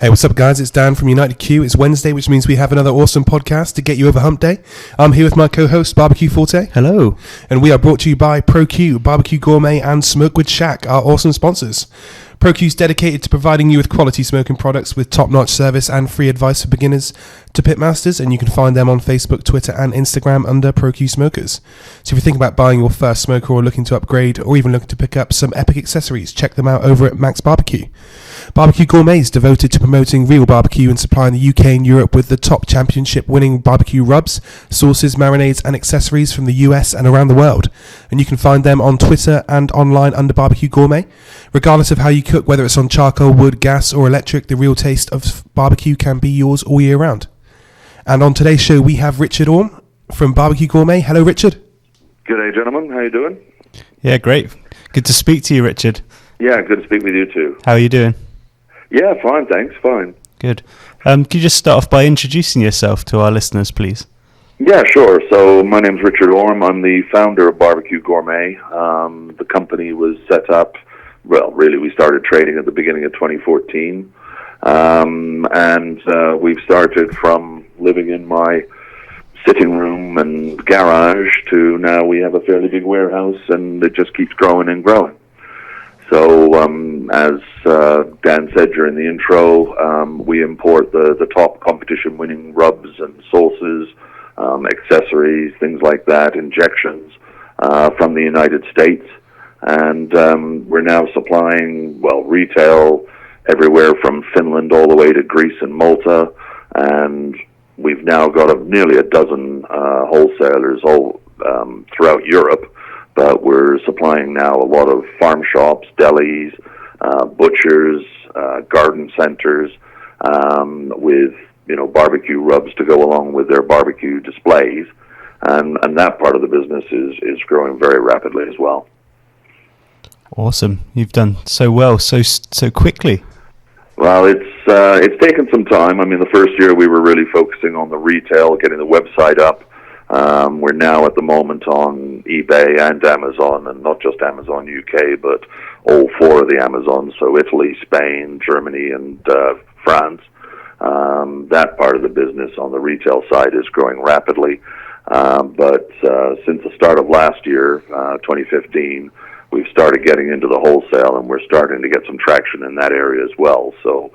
Hey, what's up, guys? It's Dan from UnitedQ. It's Wednesday, which means we have another awesome podcast to get you over hump day. I'm here with my co-host, BBQ Forte. Hello. And we are brought to you by BBQ, BBQ Gourmet, and Smokewood Shack, our awesome sponsors. ProQ is dedicated to providing you with quality smoking products with top-notch service and free advice for beginners to pitmasters, and you can find them on Facebook, Twitter, and Instagram under ProQ Smokers. So if you're thinking about buying your first smoker or looking to upgrade or even looking to pick up some epic accessories, check them out over at Max BBQ. BBQ Gourmet is devoted to promoting real barbecue and supplying the UK and Europe with the top championship-winning barbecue rubs, sauces, marinades, and accessories from the US and around the world. And you can find them on Twitter and online under BBQ Gourmet. Regardless of how you cook, whether it's on charcoal, wood, gas, or electric, the real taste of barbecue can be yours all year round. And on today's show, we have Richard Orme from BBQ Gourmet. Hello, Richard. Good day, gentlemen. How you doing? Yeah, great. Good to speak to you, Richard. Yeah, good to speak with you too. How are you doing? Yeah, fine, thanks. Fine. Good. Could you just start off by introducing yourself to our listeners, please? Yeah, sure. So my name's Richard Orme. I'm the founder of BBQ Gourmet. The company was set up, well, really we started trading at the beginning of 2014. We've started from living in my sitting room and garage to now we have a fairly big warehouse, and it just keeps growing and growing. So, as Dan said during the intro, we import the top competition-winning rubs and sauces, accessories, things like that, injections from the United States. And we're now supplying, retail everywhere from Finland all the way to Greece and Malta. And we've now got nearly a dozen wholesalers all throughout Europe. But we're supplying now a lot of farm shops, delis, butchers, garden centers, with barbecue rubs to go along with their barbecue displays, and that part of the business is growing very rapidly as well. Awesome! You've done so well, so quickly. Well, it's taken some time. I mean, the first year we were really focusing on the retail, getting the website up. We're now at the moment on eBay and Amazon, and not just Amazon UK, but all four of the Amazons, so Italy, Spain, Germany, and France. That part of the business on the retail side is growing rapidly. But since the start of last year, 2015, we've started getting into the wholesale, and we're starting to get some traction in that area as well. So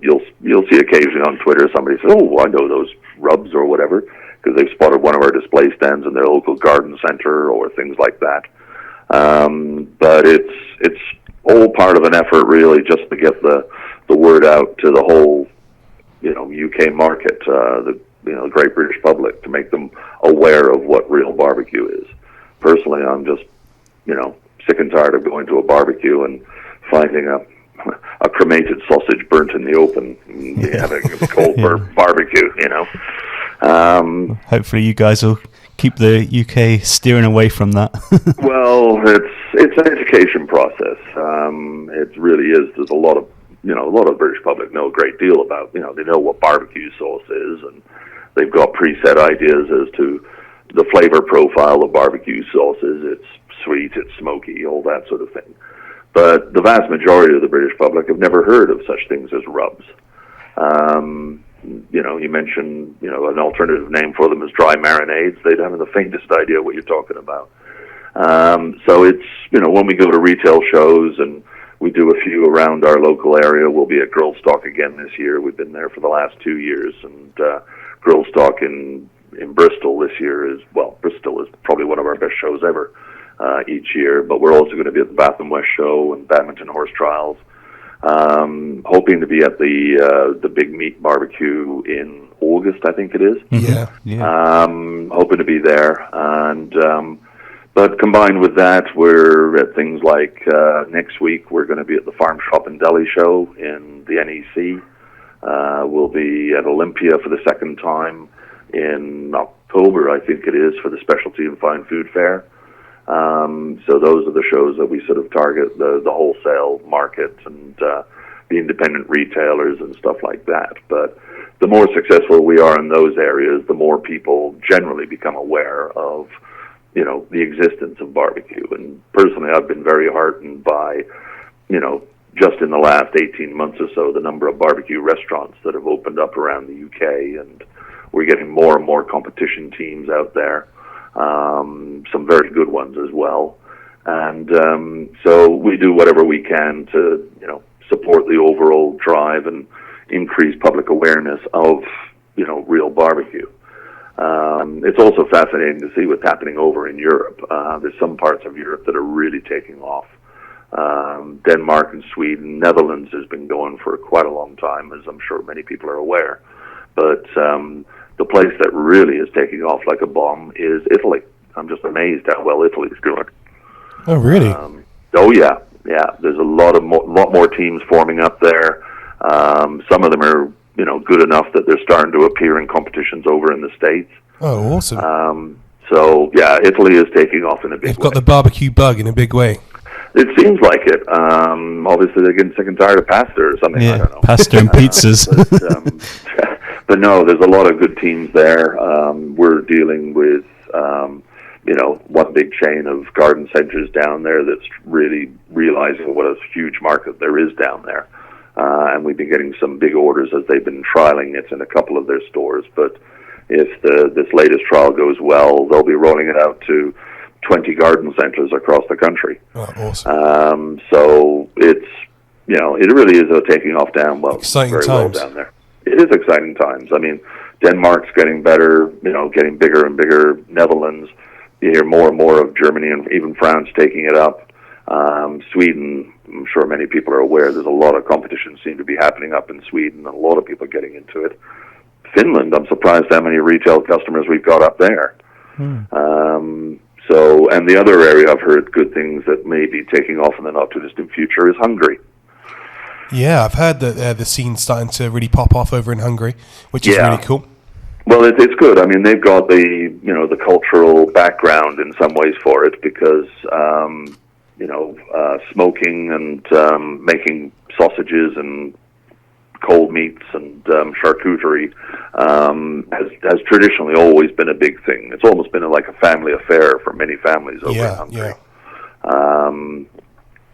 you'll see occasionally on Twitter somebody says, "Oh, I know those rubs," or whatever, because they've spotted one of our display stands in their local garden center or things like that. But it's all part of an effort, really, just to get the word out to the whole, UK market, the Great British public, to make them aware of what real barbecue is. Personally, I'm just, sick and tired of going to a barbecue and finding a cremated sausage burnt in the open and having a cold barbecue, Hopefully you guys will keep the UK steering away from that. Well, it's an education process. It really is. There's a lot of the British public know a great deal about, they know what barbecue sauce is, and they've got preset ideas as to the flavor profile of barbecue sauces. It's sweet, it's smoky, all that sort of thing. But the vast majority of the British public have never heard of such things as rubs. You mentioned, an alternative name for them is dry marinades. They don't have the faintest idea what you're talking about. So it's, when we go to retail shows, and we do a few around our local area, we'll be at Grill Stock again this year. We've been there for the last 2 years, and Grill Stock in Bristol this year Bristol is probably one of our best shows ever each year. But we're also going to be at the Bath and West Show and Badminton Horse Trials. Hoping to be at the Big Meat Barbecue in August, I think it is. Yeah. Hoping to be there, and but combined with that, we're at things like next week we're going to be at the Farm Shop and Deli Show in the NEC. We'll be at Olympia for the second time in October, I think it is, for the Specialty and Fine Food Fair. So those are the shows that we sort of target, the wholesale market and the independent retailers and stuff like that. But the more successful we are in those areas, the more people generally become aware of, the existence of barbecue. And personally, I've been very heartened by, just in the last 18 months or so, the number of barbecue restaurants that have opened up around the UK, and we're getting more and more competition teams out there, some very good ones as well. And so we do whatever we can to, support the overall drive and increase public awareness of, real barbecue. It's also fascinating to see what's happening over in Europe. There's some parts of Europe that are really taking off. Denmark and Sweden, Netherlands has been going for quite a long time, as I'm sure many people are aware. But the place that really is taking off like a bomb is Italy. I'm just amazed how well Italy's doing. Oh, really? Oh, yeah. There's a lot more teams forming up there. Some of them are, good enough that they're starting to appear in competitions over in the States. Oh, awesome. So, yeah, Italy is taking off in a big way. They've got the barbecue bug in a big way. It seems like it. Obviously, they're getting sick and tired of pasta or something. Yeah, I don't know. pasta and pizzas. But no, there's a lot of good teams there. We're dealing with, one big chain of garden centers down there that's really realizing what a huge market there is down there. And we've been getting some big orders as they've been trialing it in a couple of their stores. But if this latest trial goes well, they'll be rolling it out to 20 garden centers across the country. Oh, awesome. So it's, it really is taking off Exciting very times. well down there. It is exciting times. I mean, Denmark's getting better, getting bigger and bigger. Netherlands, you hear more and more of Germany and even France taking it up. Sweden, I'm sure many people are aware, there's a lot of competition seem to be happening up in Sweden, and a lot of people are getting into it. Finland, I'm surprised how many retail customers we've got up there. So, and the other area I've heard good things that may be taking off in the not-too-distant future is Hungary. Yeah, I've heard that the scene's starting to really pop off over in Hungary, which is really cool. Well, it's good. I mean, they've got the cultural background in some ways for it because, smoking and making sausages and cold meats and charcuterie has traditionally always been a big thing. It's almost been like a family affair for many families over in Hungary.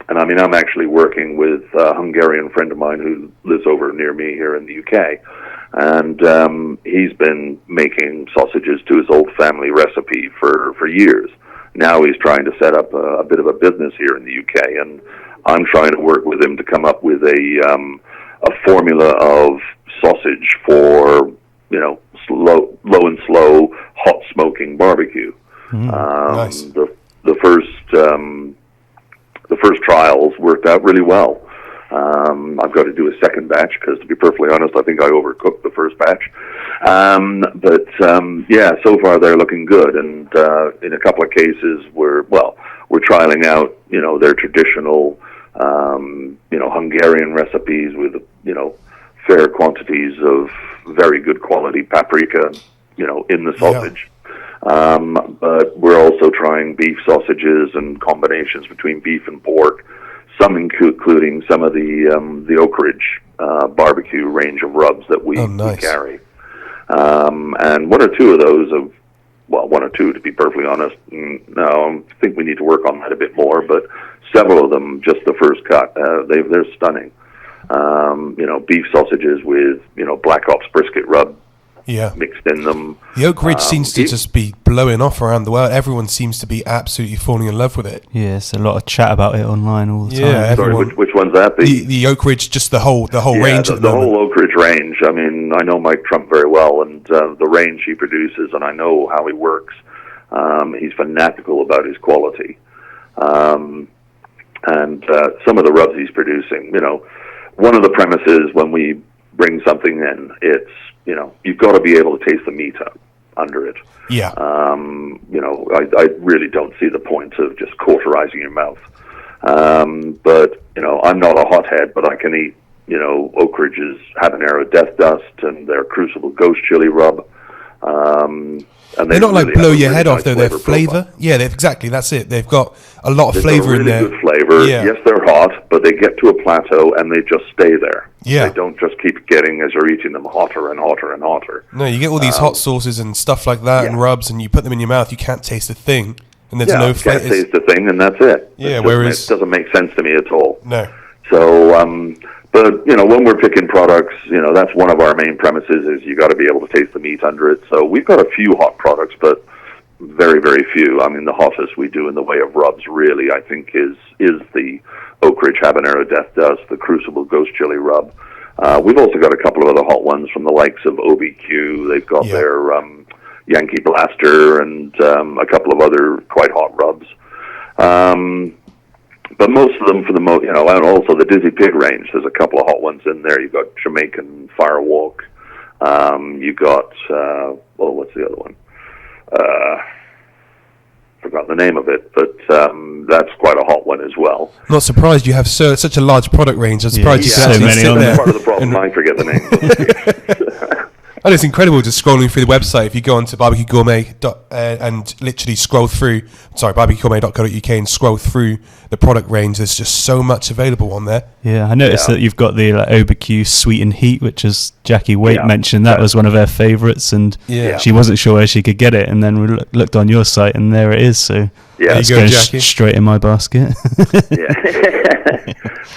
And I mean, I'm actually working with a Hungarian friend of mine who lives over near me here in the UK, and he's been making sausages to his old family recipe for years. Now he's trying to set up a bit of a business here in the UK, and I'm trying to work with him to come up with a formula of sausage for low and slow hot smoking barbecue. Nice. The first trials worked out really well. I've got to do a second batch because, to be perfectly honest, I think I overcooked the first batch. But so far they're looking good, and in a couple of cases we're trialing out their traditional Hungarian recipes with fair quantities of very good quality paprika in the sausage. But we're also trying beef sausages and combinations between beef and pork, some including some of the Oak Ridge barbecue range of rubs that we carry. And one or two of those one or two to be perfectly honest. No, I think we need to work on that a bit more, but several of them, just the first cut, they're stunning. Beef sausages with, Black Ops brisket rub mixed in them. The Oak Ridge seems to just be blowing off around the world. Everyone seems to be absolutely falling in love with it. Yes, a lot of chat about it online all the time. Sorry, which one's that? The Oak Ridge, just the whole range. The whole Oak Ridge range. I mean, I know Mike Trump very well, and the range he produces, and I know how he works. He's fanatical about his quality. And some of the rubs he's producing, one of the premises when we bring something in, it's, you've got to be able to taste the meat under it. Yeah. I really don't see the point of just cauterizing your mouth. But, I'm not a hothead, but I can eat, Oak Ridge's habanero death dust and their crucible ghost chili rub. And they're not really blow your really head off, nice though. Their flavour. profile. Yeah, exactly. That's it. They've got a lot of flavour in there. Good flavour. Yeah. Yes, they're hot, but they get to a plateau and they just stay there. Yeah. They don't just keep getting, as you're eating them, hotter and hotter and hotter. No, you get all these hot sauces and stuff like that and rubs, and you put them in your mouth, you can't taste a thing. And there's no you can't taste the thing, and that's it. Yeah, It doesn't make sense to me at all. No. So, but when we're picking products, that's one of our main premises is you got to be able to taste the meat under it. So we've got a few hot products, but very, very few. I mean, the hottest we do in the way of rubs, really, I think, is the Oak Ridge Habanero Death Dust, the Crucible Ghost Chili Rub. We've also got a couple of other hot ones from the likes of OBQ. They've got their Yankee Blaster and a couple of other quite hot rubs. But most of them, for the and also the Dizzy Pig range. There's a couple of hot ones in there. You've got Jamaican Firewalk. You got what's the other one? Forgot the name of it, but that's quite a hot one as well. Not surprised you have such a large product range. I'm surprised you can actually sit there. Part of the problem, I forget the name. And it's incredible just scrolling through the website. If you go onto BBQ Gourmet and literally scroll through, bbqgourmet.co.uk and scroll through the product range, there's just so much available on there. Yeah, I noticed that you've got the OBQ Sweet and Heat, which is Jackie Waite mentioned. That was one of her favourites, and she wasn't sure where she could get it. And then we looked on your site, and there it is. So it's going straight in my basket.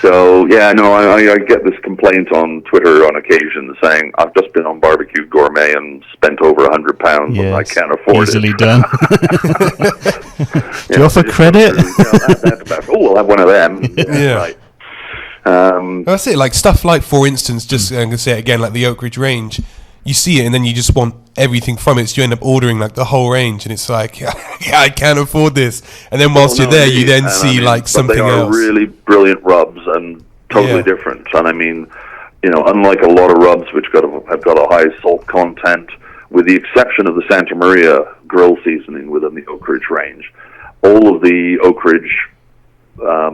So, I get this complaint on Twitter on occasion saying, I've just been on BBQ Gourmet and spent over £100 and I can't afford easily it. Done. Do you offer credit? We'll have one of them. Right. That's it. Like stuff like, for instance, just I'm going to say it again, like the Oak Ridge range. You see it and then you just want everything from it, so you end up ordering like the whole range, and it's like, I can't afford this. And then whilst you're there, you then see like something else. They are really brilliant rubs and totally different. And I mean, unlike a lot of rubs which have got a high salt content, with the exception of the Santa Maria grill seasoning within the Oak Ridge range, all of the Oak Ridge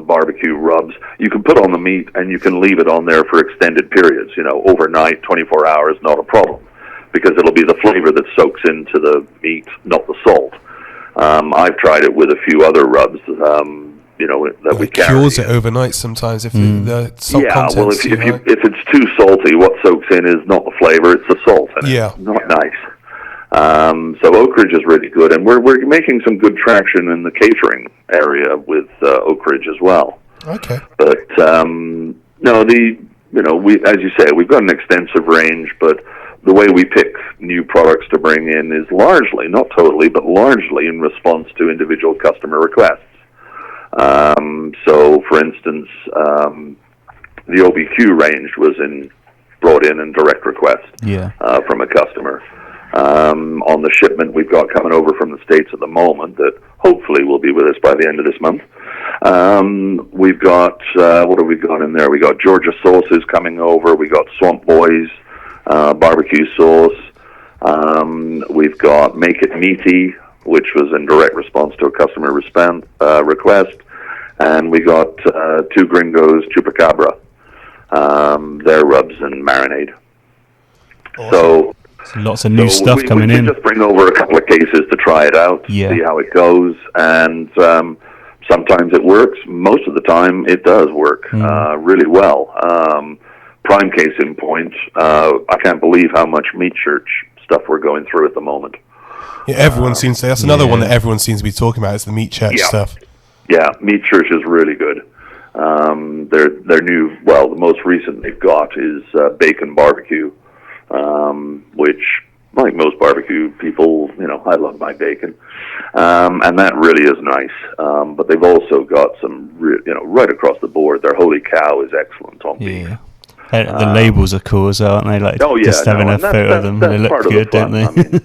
barbecue rubs you can put on the meat and you can leave it on there for extended periods, overnight, 24 hours, not a problem, because it'll be the flavor that soaks into the meat, not the salt. I've tried it with a few other rubs that we carry. It cures it overnight sometimes if the salt content if it's too salty, what soaks in is not the flavor, it's the salt, and it's not nice. So Oak Ridge is really good, and we're making some good traction in the catering area with Oak Ridge as well. Okay. But we, as you say, we've got an extensive range, but the way we pick new products to bring in is largely, not totally, but largely in response to individual customer requests. So, for instance, the OBQ range was brought in direct request from a customer. On the shipment we've got coming over from the States at the moment that hopefully will be with us by the end of this month. We've got, what have we got in there? We got Georgia sauces coming over. We got Swamp Boys barbecue sauce. We've got Make It Meaty, which was in direct response to a customer request. And we got Two Gringos Chupacabra, their rubs and marinade. Awesome. So lots of new stuff coming in. We just bring over a couple of cases to try it out, see how it goes, and sometimes it works. Most of the time, it does work really well. Prime case in point, I can't believe how much Meat Church stuff we're going through at the moment. Yeah, everyone seems to. That's another one that everyone seems to be talking about. Is the Meat Church stuff. Yeah, Meat Church is really good. Their new, the most recent they've got is bacon barbecue. Which, like most barbecue people, I love my bacon, and that really is nice. But they've also got some, right across the board. Their Holy Cow is excellent on beef. The labels are cool as well, aren't they? Like just having a photo of them, they look good, don't they? I mean,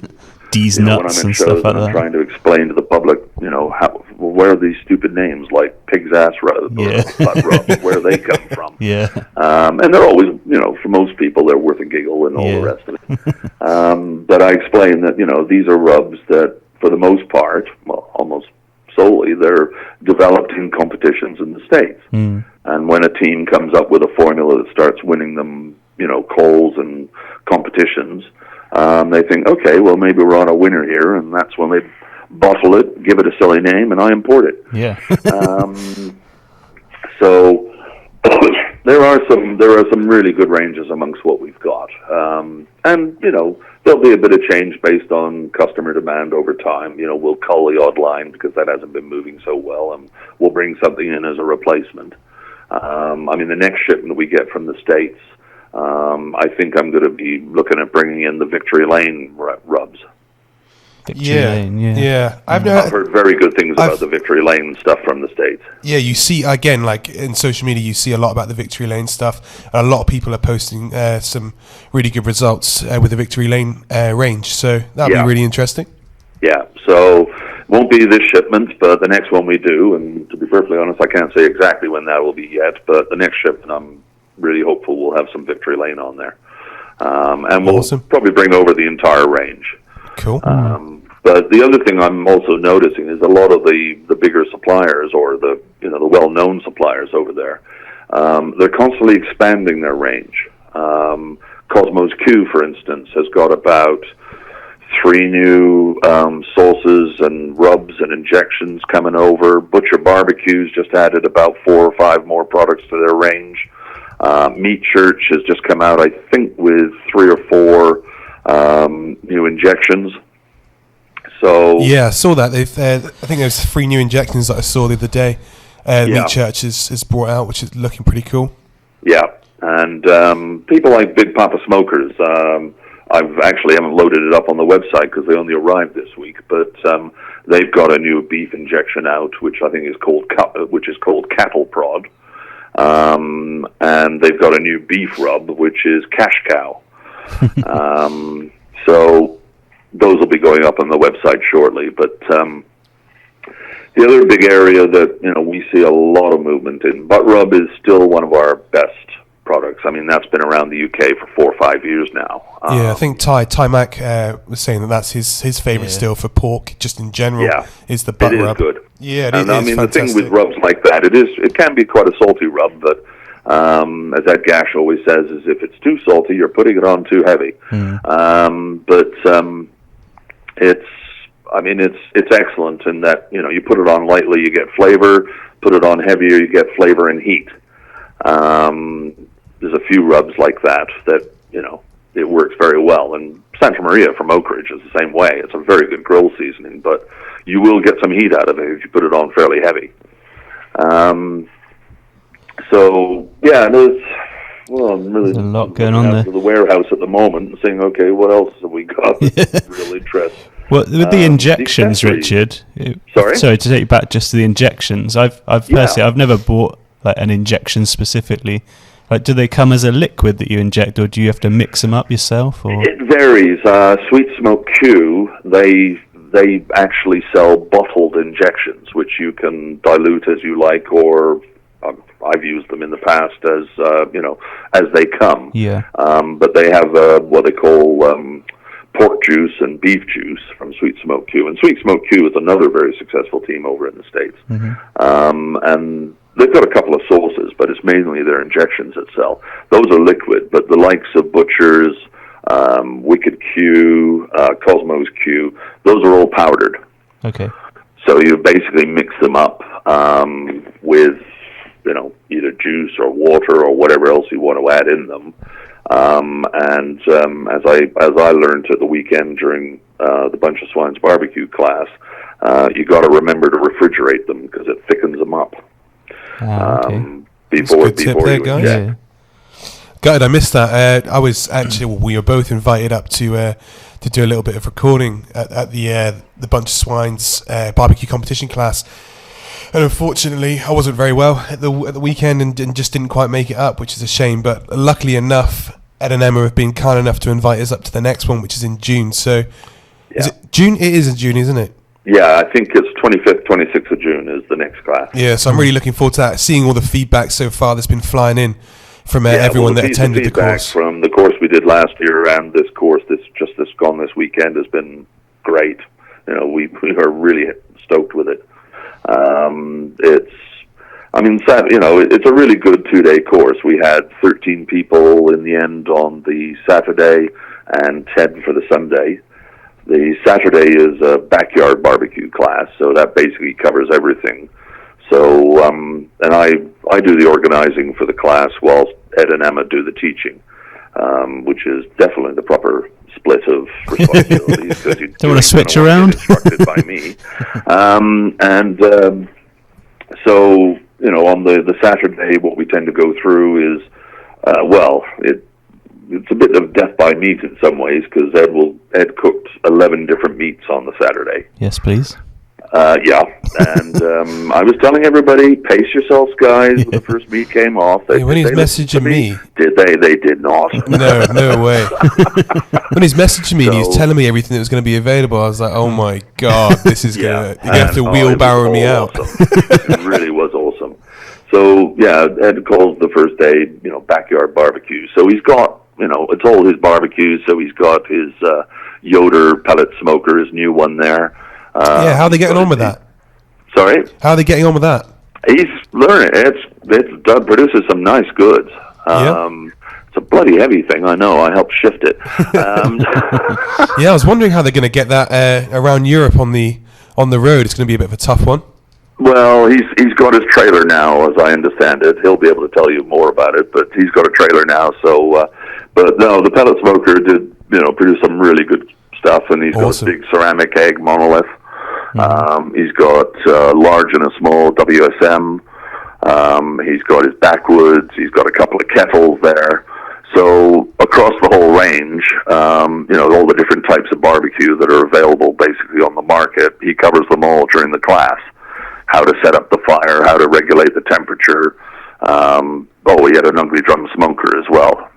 D's nuts and stuff like that. I'm trying to explain to the public, where are these stupid names like Pig's Ass Rub, where they come from. And they're always, for most people, they're worth a giggle and all the rest of it. But I explain that, these are rubs that, for the most part, almost solely, they're developed in competitions in the States. And when a team comes up with a formula that starts winning them, calls and competitions, they think, okay, well, maybe we're on a winner here, and that's when they bottle it, give it a silly name, and I import it. So there are some really good ranges amongst what we've got, and there'll be a bit of change based on customer demand over time. We'll cull the odd line because that hasn't been moving so well, and we'll bring something in as a replacement. I mean, the next shipment we get from the States, I think I'm going to be looking at bringing in the Victory Lane rubs. Yeah. I've heard very good things about the Victory Lane stuff from the States. Yeah, you see, again, like in social media, you see a lot about the Victory Lane stuff. A lot of people are posting some really good results with the Victory Lane range, so that'll be really interesting. Yeah, so won't be this shipment, but the next one we do, and to be perfectly honest, I can't say exactly when that will be yet, but the next shipment I'm really hopeful we'll have some Victory Lane on there. And we'll probably bring over the entire range. Cool. But the other thing I'm also noticing is a lot of the bigger suppliers, or the well-known suppliers over there, they're constantly expanding their range. Cosmos Q, for instance, has got about 3 new sauces and rubs and injections coming over. Butcher Barbecues just added about 4 or 5 more products to their range. Meat Church has just come out, I think, with 3 or 4 new injections. So yeah, I saw that. I think there's 3 new injections that I saw the other day. Meat Church is brought out, which is looking pretty cool. Yeah, and people like Big Papa Smokers. I haven't loaded it up on the website because they only arrived this week. But they've got a new beef injection out, which I think is called Cattle Prod, and they've got a new beef rub, which is Cash Cow. So those will be going up on the website shortly. But the other big area that we see a lot of movement in, butt rub is still one of our best products. I mean, that's been around the UK for 4 or 5 years now. I think Ty Mac was saying that's his favourite still for pork, just in general, is the butt rub. It is good. Yeah, it and is I mean, fantastic. The thing with rubs like that, it can be quite a salty rub, but as Ed Gash always says, is if it's too salty, you're putting it on too heavy. It's excellent in that you put it on lightly, you get flavor. Put it on heavier, you get flavor and heat. There's a few rubs like that it works very well. And Santa Maria from Oak Ridge is the same way. It's a very good grill seasoning, but you will get some heat out of it if you put it on fairly heavy. I'm really there's a lot going on there. To the warehouse at the moment and saying, okay, what else have we got? Real interest. Well, with the injections, Richard. Sorry to take you back just to the injections. I've personally, I've never bought like an injection specifically. Like, do they come as a liquid that you inject, or do you have to mix them up yourself? Or it varies. Sweet Smoke Q, they actually sell bottled injections, which you can dilute as you like, or I've used them in the past as they come. Yeah. But they have what they call pork juice and beef juice from Sweet Smoke Q. And Sweet Smoke Q is another very successful team over in the States. And they've got a couple of sauces, but it's mainly their injections that sell. Those are liquid, but the likes of Butcher's, Wicked Q, Cosmos Q, those are all powdered. Okay. So you basically mix them up with either juice or water or whatever else you want to add in them. As I learned at the weekend during the Bunch of Swine's barbecue class, you got to remember to refrigerate them because it thickens them up. Before you inject. Yeah. Good, I missed that. I was actually, we were both invited up to do a little bit of recording at the Bunch of Swine's barbecue competition class. And unfortunately, I wasn't very well at the weekend and just didn't quite make it up, which is a shame. But luckily enough, Ed and Emma have been kind enough to invite us up to the next one, which is in June. So, is it June? It is in June, isn't it? Yeah, I think it's 25th, 26th of June is the next class. Yeah, so I'm really looking forward to that. Seeing all the feedback so far that's been flying in from everyone that attended the course. From the course we did last year and this course, this weekend has been great. We are really stoked with it. It's a really good 2-day course. We had 13 people in the end on the Saturday and 10 for the Sunday. The Saturday is a backyard barbecue class, so that basically covers everything. So, and I do the organizing for the class whilst Ed and Emma do the teaching, which is definitely the proper split of responsibilities. Because you don't want to switch around. Instructed by me, so on the Saturday, what we tend to go through is, it's a bit of death by meat in some ways, because Ed cooked 11 different meats on the Saturday. Yes, please. Yeah, and I was telling everybody, pace yourselves, guys. When the first meat came off, when he's messaging me, did they? They did not. No way. When he's messaging me and he was telling me everything that was going to be available, I was like, oh my god, this is you're gonna have to wheelbarrow me out. It really was awesome. So yeah, Ed calls the first day, backyard barbecue. So he's got, it's all his barbecues. So he's got his Yoder pellet smoker, his new one there. How are they getting on with that? Sorry? How are they getting on with that? He's learning. It produces some nice goods. It's a bloody heavy thing, I know. I helped shift it. Yeah, I was wondering how they're going to get that around Europe on the road. It's going to be a bit of a tough one. Well, he's got his trailer now, as I understand it. He'll be able to tell you more about it, but he's got a trailer now. So, but no, the pellet smoker did produce some really good stuff, and he's got a big ceramic egg monolith. He's got large and a small WSM. He's got his backwoods. He's got a couple of kettles there. So across the whole range, all the different types of barbecue that are available basically on the market, he covers them all during the class. How to set up the fire, how to regulate the temperature. He had an ugly drum smoker as well.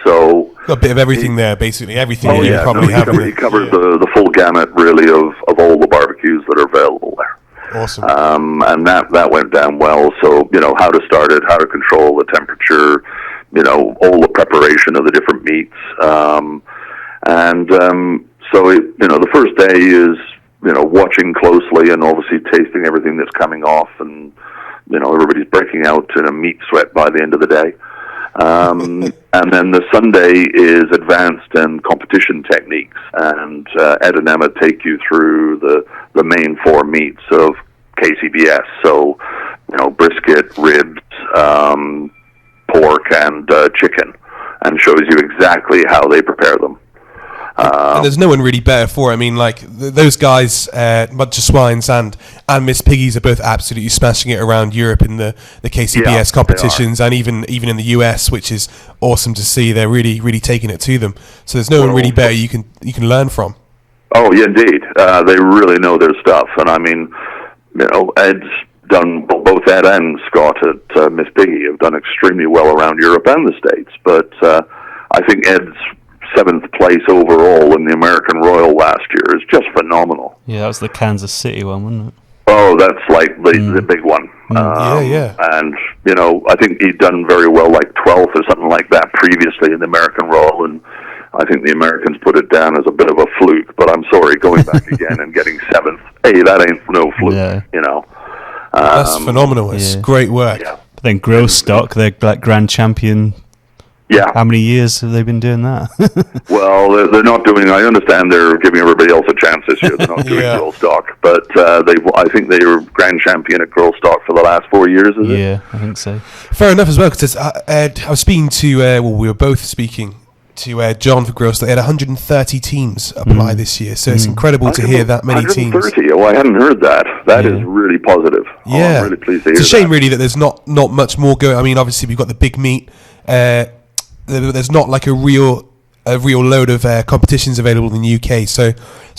So got a bit of everything there, basically. Everything you probably have. He covers the full gamut, really, of all the barbecues that are available there. Awesome. And that went down well. So, how to start it, how to control the temperature, all the preparation of the different meats. So the first day is, watching closely and obviously tasting everything that's coming off, and, everybody's breaking out in a meat sweat by the end of the day. And then the Sunday is advanced and competition techniques, and Ed and Emma take you through the main four meats of KCBS. So, brisket, ribs, pork, and chicken, and shows you exactly how they prepare them. And there's no one really better for it. I mean, those guys, Mudger Swines and Miss Piggies, are both absolutely smashing it around Europe in the KCBS competitions, and even in the US, which is awesome to see. They're really, really taking it to them. So there's no one really better you can learn from. Oh, yeah, indeed. They really know their stuff. And I mean, Ed's done, both Ed and Scott at Miss Piggy have done extremely well around Europe and the States. But I think Ed's 7th place overall in the American Royal last year is just phenomenal. Yeah, that was the Kansas City one, wasn't it? Oh, that's like the big one. Yeah. And, I think he'd done very well, like 12th or something like that previously in the American Royal, and I think the Americans put it down as a bit of a fluke, but I'm sorry, going back again and getting 7th, hey, that ain't no fluke, That's phenomenal. It's great work. Yeah. But then Grillstock, they're like grand champion. Yeah. How many years have they been doing that? Well, they're not doing. I understand they're giving everybody else a chance this year. They're not doing Grillstock, but I think they were grand champion at Grillstock for the last 4 years. Is it? Yeah, I think so. Fair enough as well. Because I was speaking to. We were both speaking to John for Grillstock. They had 130 teams apply this year, so it's incredible to hear that many teams. 130. Oh, I hadn't heard that. That is really positive. Yeah, I'm really pleased to hear it's a shame, that. really, that there's not much more going. I mean, obviously we've got the big meat. There's not like a real load of competitions available in the UK, so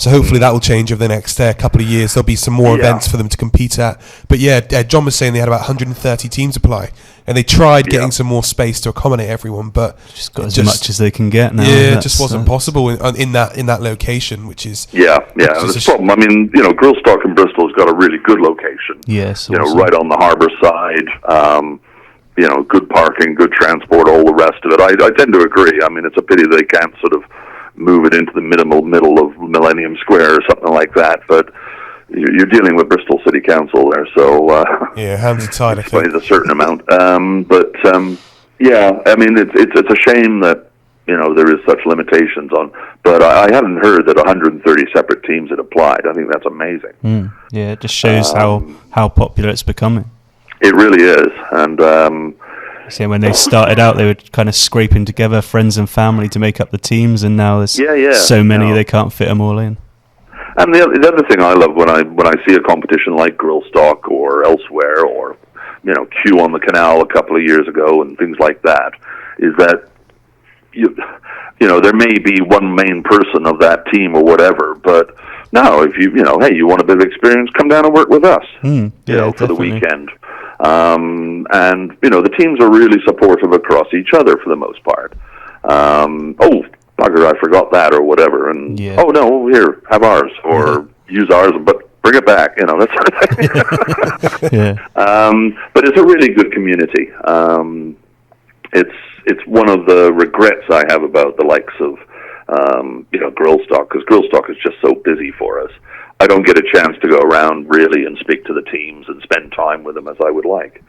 hopefully that will change over the next couple of years. There'll be some more events for them to compete at. But John was saying they had about 130 teams apply, and they tried getting some more space to accommodate everyone, but just got as much as they can get now. Yeah, it just wasn't possible in that location, which is That's the problem. I mean, Grillstock in Bristol's got a really good location. Yes, right on the harbour side. Good parking, good transport, all the rest of it. I tend to agree. I mean, it's a pity they can't sort of move it into the middle of Millennium Square or something like that, but you're dealing with Bristol City Council there, so hands are tied, I think. A certain amount. I mean, it's a shame that there is such limitations on, but I hadn't heard that 130 separate teams had applied. I think that's amazing. Yeah, it just shows how popular it's becoming. It really is, and see, when they started out, they were kind of scraping together friends and family to make up the teams, and now there's so many they can't fit them all in. And the other thing I love when I see a competition like Grill Stock or elsewhere, or Q on the Canal a couple of years ago and things like that, is that there may be one main person of that team or whatever, but no, if you you want a bit of experience, come down and work with us, for the weekend. And the teams are really supportive across each other for the most part. Bugger, I forgot that or whatever, and oh no, here, have ours, or use ours, but bring it back, that sort of thing. But it's a really good community. It's one of the regrets I have about the likes of Grill Stock, because Grill Stock is just so busy for us. I don't get a chance to go around really and speak to the teams and spend time with them as I would like.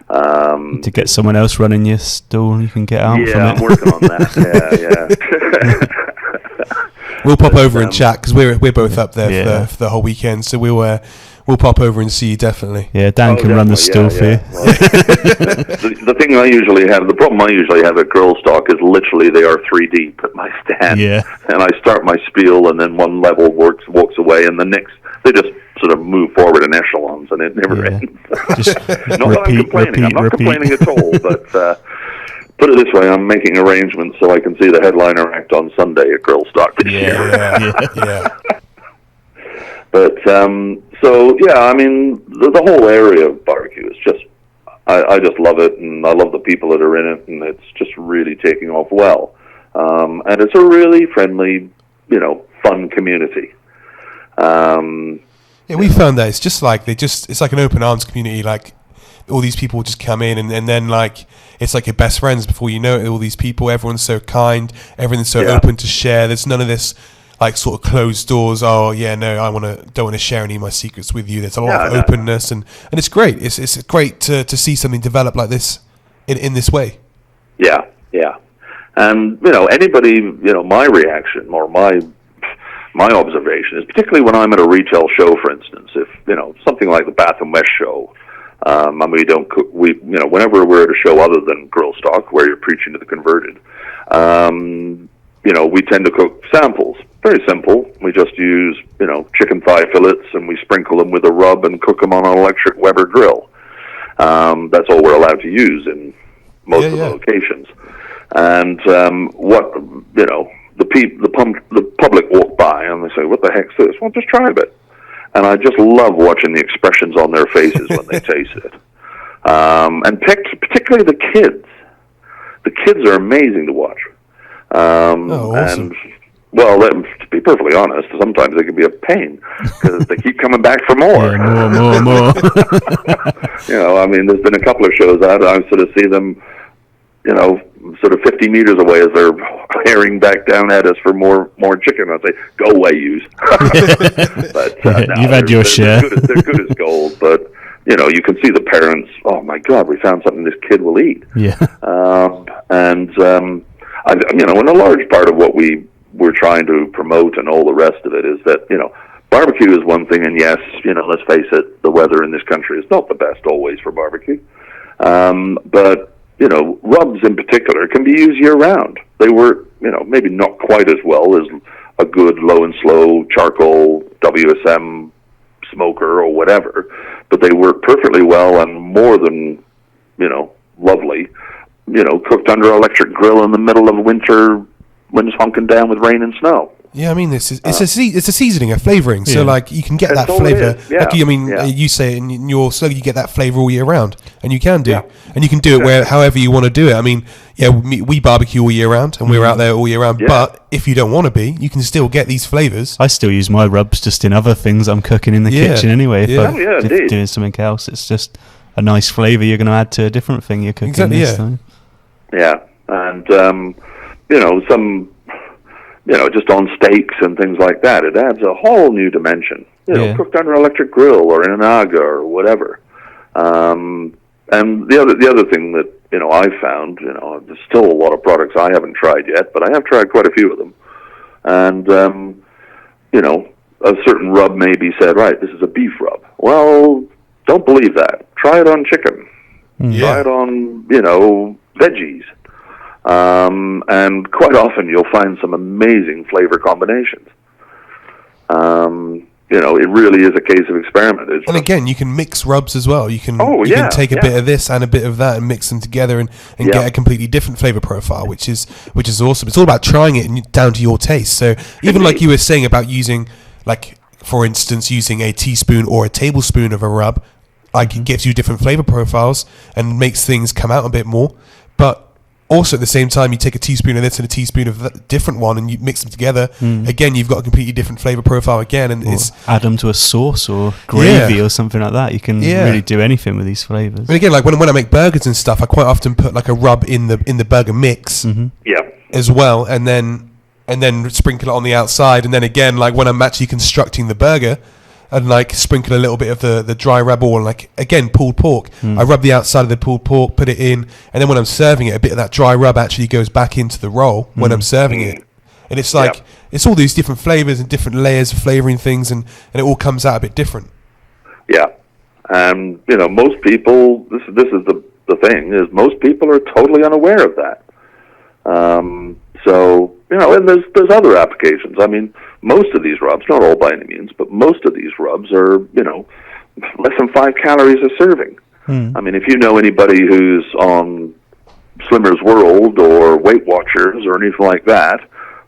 To get someone else running your stall, you can get out from it. Yeah, I'm working on that. Yeah. We'll pop over and chat, because we're both up there for the whole weekend, so we'll pop over and see you, definitely. Yeah, Dan can run the stall for you. Well, the problem I usually have at Grill Stock is literally they are 3 deep at my stand. Yeah. And I start my spiel, and then one level walks away, and the next, they just sort of move forward in echelons, and it never ends. Just I'm not complaining at all, but put it this way, I'm making arrangements so I can see the headliner act on Sunday at Grill Stock this year. Yeah. But, the whole area of barbecue is just, I just love it, and I love the people that are in it, and it's just really taking off well. And it's a really friendly, fun community. We found that it's just like it's like an open arms community. Like, all these people just come in, and then like it's like your best friends before you know it. All these people, everyone's so kind, everything's so open to share. There's none of this like sort of closed doors. Oh yeah, no, don't want to share any of my secrets with you. There's a lot of openness, and it's great. It's great to see something develop like this in this way. Yeah. And anybody, my reaction or my observation is, particularly when I'm at a retail show, for instance, if something like the Bath and West show. We don't cook. Whenever we're at a show other than Grill Stock, where you're preaching to the converted, we tend to cook samples. Very simple. We just use, chicken thigh fillets, and we sprinkle them with a rub and cook them on an electric Weber grill. That's all we're allowed to use in most of the locations. And the public walk by and they say, "What the heck's this?" Well, just try a bit. And I just love watching the expressions on their faces when they taste it. And particularly the kids. The kids are amazing to watch. Awesome. And, to be perfectly honest, sometimes they can be a pain, because they keep coming back for more. More. There's been a couple of shows out, I sort of see them, sort of 50 meters away as they're herring back down at us for more chicken. I say, "Go away, yous." But you've had your share. They're good as gold, but you can see the parents. Oh my God, we found something this kid will eat. Yeah. And a large part of what we're trying to promote and all the rest of it is that barbecue is one thing, and yes, let's face it, the weather in this country is not the best always for barbecue. But rubs in particular can be used year-round. They work, maybe not quite as well as a good low and slow charcoal WSM smoker or whatever, but they work perfectly well and more than, lovely, cooked under an electric grill in the middle of winter when it's hunking down with rain and snow. Yeah, it's a seasoning, a flavoring. So like you can get that flavor. You say it in your slogan, you get that flavor all year round, and you can do, and you can do it however you want to do it. We barbecue all year round, and we're out there all year round. Yeah. But if you don't want to be, you can still get these flavors. I still use my rubs just in other things I'm cooking in the kitchen anyway. If I'm doing something else, it's just a nice flavor you're going to add to a different thing you're cooking this time. Yeah, and some. Just on steaks and things like that, it adds a whole new dimension. Cooked under an electric grill or in an aga or whatever. And the other thing that I've found, there's still a lot of products I haven't tried yet, but I have tried quite a few of them. And a certain rub may be said, right, this is a beef rub. Well, don't believe that. Try it on chicken. Try it on veggies. And quite often you'll find some amazing flavor combinations. And it really is a case of experiment. And again, you can mix rubs as well. You can take a bit of this and a bit of that and mix them together and get a completely different flavor profile, which is awesome. It's all about trying it and down to your taste. So even like you were saying about using, like, for instance, using a teaspoon or a tablespoon of a rub, like, it gives you different flavor profiles and makes things come out a bit more. But also, at the same time, you take a teaspoon of this and a teaspoon of that different one, and you mix them together. Again, you've got a completely different flavor profile again, and it's add them to a sauce or gravy or something like that. You can really do anything with these flavors. And again, like when I make burgers and stuff, I quite often put like a rub in the burger mix, as well, and then sprinkle it on the outside, and then again, like when I'm actually constructing the burger, and like sprinkle a little bit of the dry rub, or like again pulled pork. I rub the outside of the pulled pork, put it in, and then when I'm serving it, a bit of that dry rub actually goes back into the roll when I'm serving it. And it's like it's all these different flavors and different layers of flavoring things, and it all comes out a bit different. Yeah, and most people. This is the thing is most people are totally unaware of that. So and there's other applications. I mean, most of these rubs, not all by any means, but most of these rubs are, less than 5 calories a serving. I mean, if you know anybody who's on Slimmer's World or Weight Watchers or anything like that,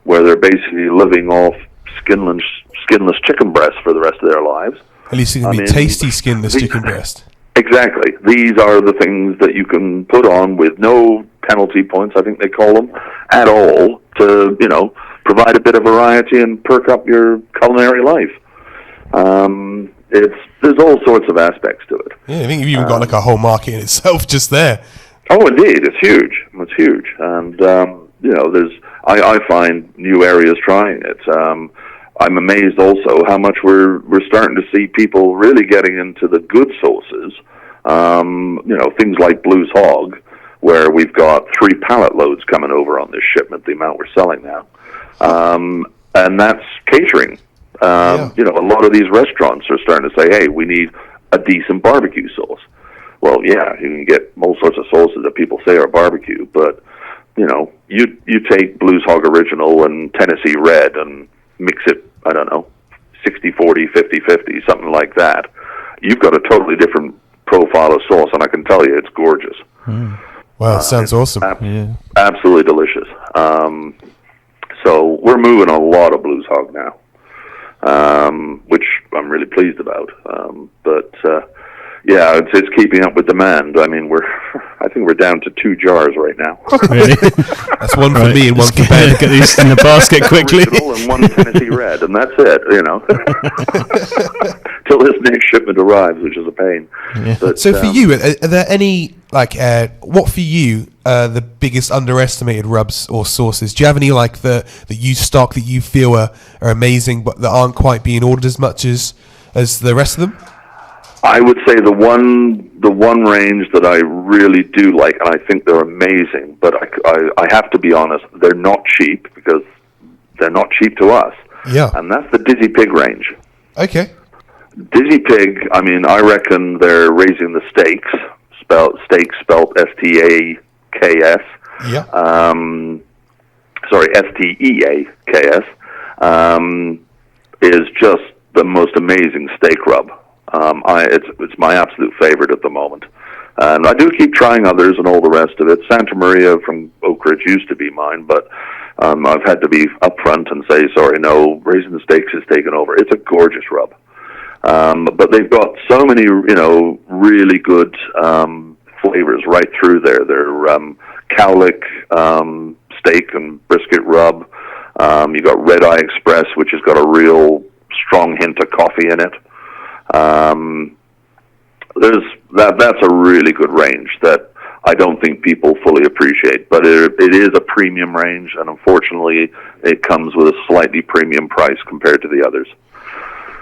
where they're basically living off skinless chicken breast for the rest of their lives. At least it can be tasty skinless chicken breast. Exactly. These are the things that you can put on with no penalty points, I think they call them, at all, to, provide a bit of variety and perk up your culinary life. There's all sorts of aspects to it. Yeah, I think you've even got like a whole market in itself just there. Oh, indeed, it's huge. It's huge, and I find new areas trying it. I'm amazed also how much we're starting to see people really getting into the good sauces. Things like Blues Hog, where we've got 3 pallet loads coming over on this shipment, the amount we're selling now. And that's catering. A lot of these restaurants are starting to say, hey, we need a decent barbecue sauce. Well, yeah, you can get all sorts of sauces that people say are barbecue, but, you take Blues Hog Original and Tennessee Red and mix it, I don't know, 60-40, 50-50, something like that. You've got a totally different profile of sauce, and I can tell you it's gorgeous. Wow, sounds awesome. Absolutely delicious. So we're moving a lot of Blues Hog now, which I'm really pleased about. It's keeping up with demand. I mean, I think we're down to 2 jars right now. Really? That's one for me and one for Ben. Get these in the basket quickly. And 1 Tennessee Red, and that's it. Till this next shipment arrives, which is a pain. Yeah. But, so for you, are there any what for you the biggest underestimated rubs or sauces? Do you have any that you stock that you feel are amazing but that aren't quite being ordered as much as the rest of them? I would say the one range that I really do like, and I think they're amazing, but I have to be honest, they're not cheap because they're not cheap to us. Yeah. And that's the Dizzy Pig range. Okay. Dizzy Pig, I mean, I reckon they're raising the stakes, spelled S-T-A-K-S. Yeah. Sorry, S-T-E-A-K-S, is just the most amazing steak rub. It's my absolute favorite at the moment. And I do keep trying others and all the rest of it. Santa Maria from Oak Ridge used to be mine, but I've had to be upfront and say, sorry, no, Raising the Stakes is taken over. It's a gorgeous rub. But they've got so many, really good flavors right through there. They're cowlick steak and brisket rub. You got Red Eye Express, which has got a real strong hint of coffee in it. That's a really good range that I don't think people fully appreciate, but it is a premium range, and unfortunately, it comes with a slightly premium price compared to the others.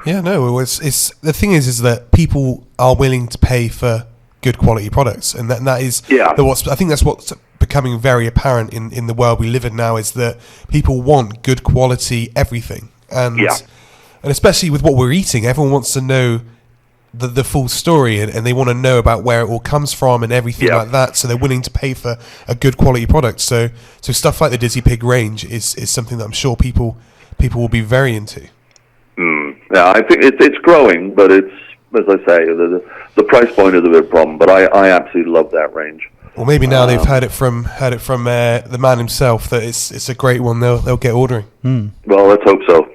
Yeah, no, it's the thing is that people are willing to pay for good quality products, and that is I think that's what's becoming very apparent in the world we live in now, is that people want good quality everything, and especially with what we're eating, everyone wants to know the full story, and they want to know about where it all comes from and everything like that, so they're willing to pay for a good quality product. So stuff like the Dizzy Pig range is something that I'm sure people will be very into. Yeah, I think it's growing, but it's, as I say, the price point is a bit of a problem. But I absolutely love that range. Well, maybe now they've heard it from the man himself that it's a great one. They'll get ordering. Well, let's hope so.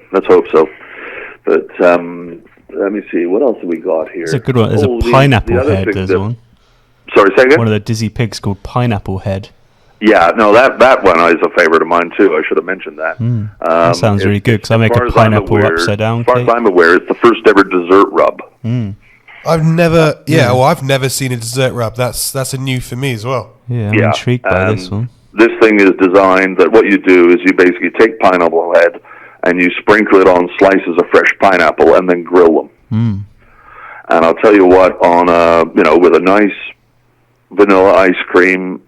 But let me see, what else have we got here? It's a good one. There's a pineapple head. There's one. Sorry, say again? One of the Dizzy Pigs called Pineapple Head. Yeah, no, that one is a favorite of mine too. I should have mentioned that. That sounds really good because I make a pineapple upside down cake. As far as I'm aware, it's the first ever dessert rub. I've never seen a dessert rub. That's a new for me as well. Yeah, I'm intrigued by this one. This thing is designed that what you do is you basically take pineapple head and you sprinkle it on slices of fresh pineapple and then grill them. And I'll tell you what, on with a nice vanilla ice cream,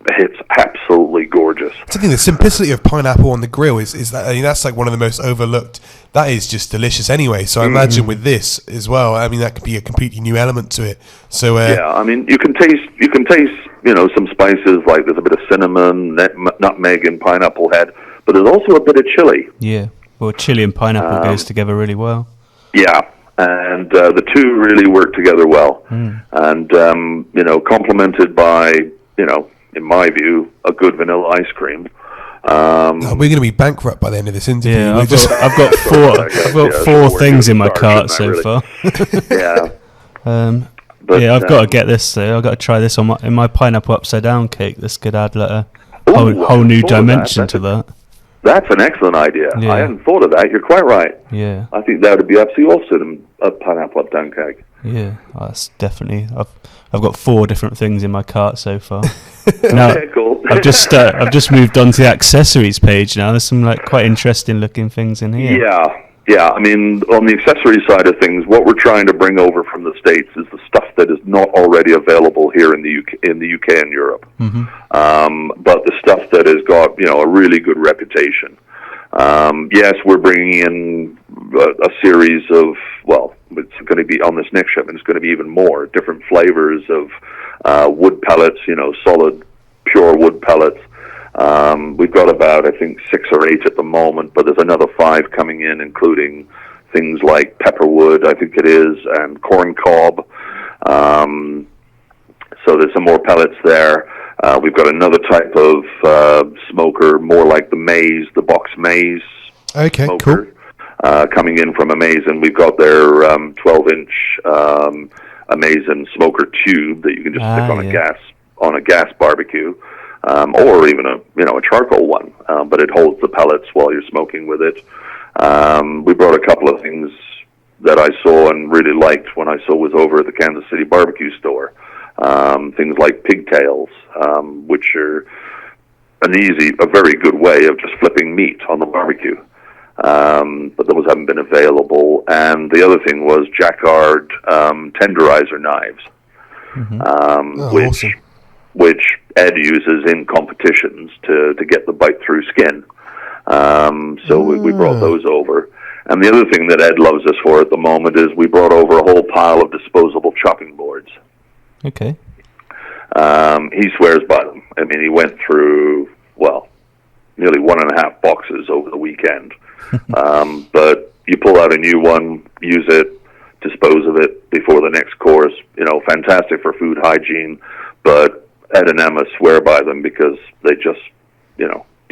it's absolutely gorgeous. I think the simplicity of pineapple on the grill is that, I mean, that's like one of the most overlooked. That is just delicious anyway. So I imagine with this as well, I mean, that could be a completely new element to it. So I mean, you can taste some spices, like there's a bit of cinnamon, nutmeg, and pineapple head, but there's also a bit of chili. Yeah, well, chili and pineapple goes together really well. Yeah. And the two really work together well, and complemented by, in my view, a good vanilla ice cream. We're going to be bankrupt by the end of this interview. Yeah, I've got four things in my cart so far. Yeah. I've got to get this. I've got to try this in my pineapple upside down cake. This could add like a whole new dimension to that. That's an excellent idea. Yeah. I hadn't thought of that. You're quite right. Yeah. I think that would be absolutely awesome, a pineapple up down cake. Yeah, that's definitely. I've got 4 different things in my cart so far. Now, okay, cool. I've just moved on to the accessories page now. There's some quite interesting looking things in here. Yeah. I mean, on the accessory side of things, what we're trying to bring over from the States is the stuff that is not already available here in the UK and Europe. But the stuff that has got a really good reputation. Yes, we're bringing in a series of, it's going to be on this next shipment. It's going to be even more different flavors of wood pellets. Solid, pure wood pellets. We've got about, I think, 6 or 8 at the moment, but there's another 5 coming in, including things like pepperwood, I think it is, and corn cob. So there's some more pellets there. We've got another type of smoker, more like the box maize smoker, cool. Coming in from Amazon. We've got their 12-inch Amazon smoker tube that you can just stick on a gas barbecue. Or even a charcoal one, but it holds the pellets while you're smoking with it. We brought a couple of things that I saw and really liked when I was over at the Kansas City barbecue store. Things like pigtails, which are a very good way of just flipping meat on the barbecue. But those haven't been available. And the other thing was Jacquard tenderizer knives, awesome. Which Ed uses in competitions to get the bite-through skin. So we brought those over. And the other thing that Ed loves us for at the moment is we brought over a whole pile of disposable chopping boards. Okay. He swears by them. I mean, he went through, nearly 1.5 boxes over the weekend. But you pull out a new one, use it, dispose of it before the next course. Fantastic for food hygiene, but Ed and Emma swear by them because they just, you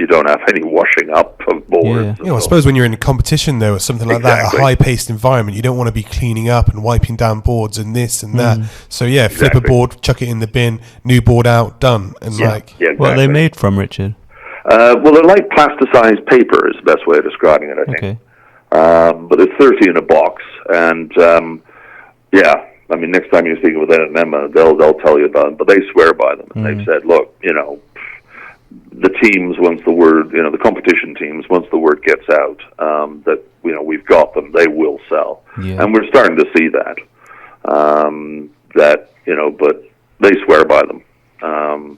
don't have any washing up of boards. Yeah. I suppose when you're in a competition, though, or something like that, a high-paced environment, you don't want to be cleaning up and wiping down boards and this and that. So, flip a board, chuck it in the bin, new board out, done. And exactly. What are they made from, Richard? They're like plasticized paper is the best way of describing it, I think. Okay. But there's 30 in a box. And, I mean, next time you're speaking with Ed and Emma, they'll tell you about them, but they swear by them. And they've said, look, the teams, once the word, the competition teams, once the word gets out, that, we've got them, they will sell. Yeah. And we're starting to see that, but they swear by them.